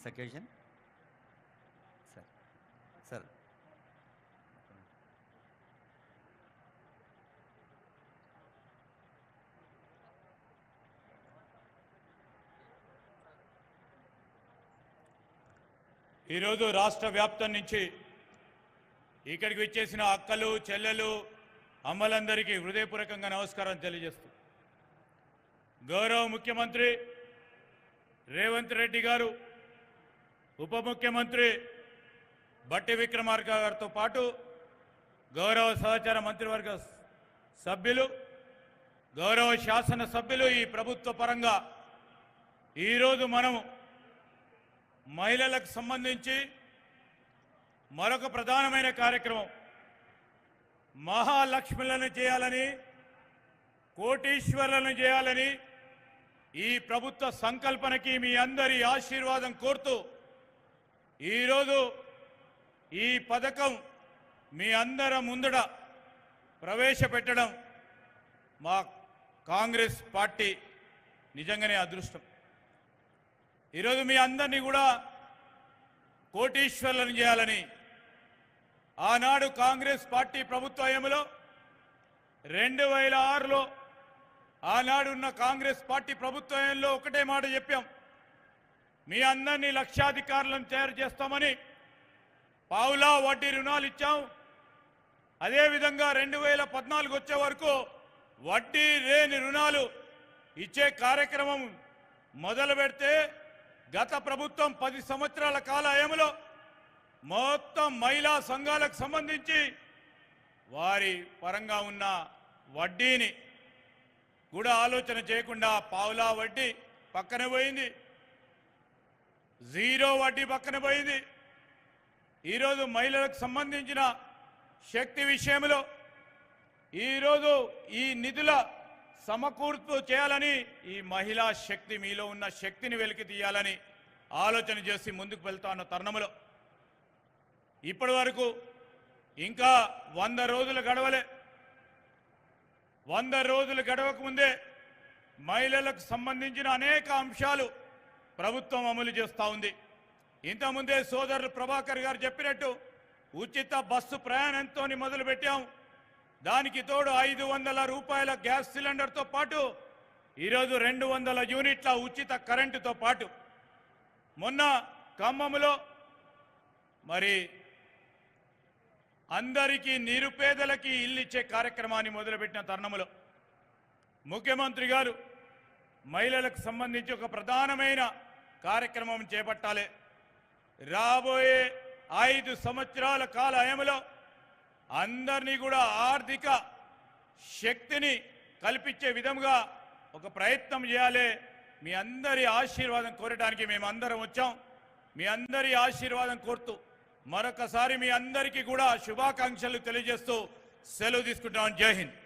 this occasion. Sir. Sir. ఈరోజు రాష్ట్ర వ్యాప్తం నుంచి ఇక్కడికి వచ్చేసిన అక్కలు చెల్లెలు అమ్మలందరికీ హృదయపూర్వకంగా నమస్కారం తెలియజేస్తూ గౌరవ ముఖ్యమంత్రి రేవంత్ రెడ్డి గారు ఉప ముఖ్యమంత్రి బట్టి విక్రమార్క గారితో పాటు గౌరవ సహచార మంత్రివర్గ సభ్యులు గౌరవ శాసన సభ్యులు ఈ ప్రభుత్వ పరంగా ఈరోజు మనం మహిళలకు సంబంధించి మరొక ప్రధానమైన కార్యక్రమం మహాలక్ష్ములను చేయాలని కోటీశ్వరులను చేయాలని ఈ ప్రభుత్వ సంకల్పనకి మీ అందరి ఆశీర్వాదం కోరుతూ ఈరోజు ఈ పథకం మీ అందరి ముందట ప్రవేశపెట్టడం మా కాంగ్రెస్ పార్టీ నిజంగానే అదృష్టం. ఈరోజు మీ అందరినీ కూడా కోటీశ్వరులను చేయాలని ఆనాడు కాంగ్రెస్ పార్టీ ప్రభుత్వంలో 2006లో ఆనాడున్న కాంగ్రెస్ పార్టీ ప్రభుత్వంలో ఒకటే మాట చెప్పాం, మీ అందరినీ లక్షాధికారులను తయారు చేస్తామని పావులా వడ్డీ రుణాలు ఇచ్చాం. అదేవిధంగా 2014 వచ్చే వరకు వడ్డీ లేని రుణాలు ఇచ్చే కార్యక్రమం మొదలు పెడితే గత ప్రభుత్వం 10 సంవత్సరాల కాలయంలో మొత్తం మహిళా సంఘాలకు సంబంధించి వారి పరంగా ఉన్న వడ్డీని కూడా ఆలోచన చేయకుండా పావులా వడ్డీ పక్కన పోయింది, జీరో వడ్డీ పక్కన పోయింది. ఈరోజు మహిళలకు సంబంధించిన శక్తి విషయంలో ఈరోజు ఈ నిధుల సమకూర్పు చేయాలని ఈ మహిళా శక్తి మీలో ఉన్న శక్తిని వెలికి తీయాలని ఆలోచన చేసి ముందుకు వెళ్తా ఉన్న తరుణంలో ఇప్పటి వరకు ఇంకా 100 రోజులు గడవలే. 100 రోజులు గడవకముందే మహిళలకు సంబంధించిన అనేక అంశాలు ప్రభుత్వం అమలు చేస్తూ ఉంది. ఇంతకుముందే సోదరులు ప్రభాకర్ గారు చెప్పినట్టు ఉచిత బస్సు ప్రయాణంతో మొదలు పెట్టాం. దానికి తోడు 500 రూపాయల గ్యాస్ సిలిండర్తో పాటు ఈరోజు 200 యూనిట్ల ఉచిత కరెంటుతో పాటు మొన్న ఖమ్మంలో మరి అందరికీ నిరుపేదలకి ఇల్లు ఇచ్చే కార్యక్రమాన్ని మొదలుపెట్టిన తరుణంలో ముఖ్యమంత్రి గారు మహిళలకు సంబంధించి ఒక ప్రధానమైన కార్యక్రమం చేపట్టాలి. రాబోయే 5 సంవత్సరాల కాలయంలో అందరినీ కూడా ఆర్థిక శక్తిని కల్పించే విధంగా ఒక ప్రయత్నం చేయాలి. మీ అందరి ఆశీర్వాదం కోరడానికి మేమందరం వచ్చాం. మీ అందరి ఆశీర్వాదం కోరుతూ మరొకసారి మీ అందరికీ కూడా శుభాకాంక్షలు తెలియజేస్తూ సెలవు తీసుకుంటాం. జై హింద్.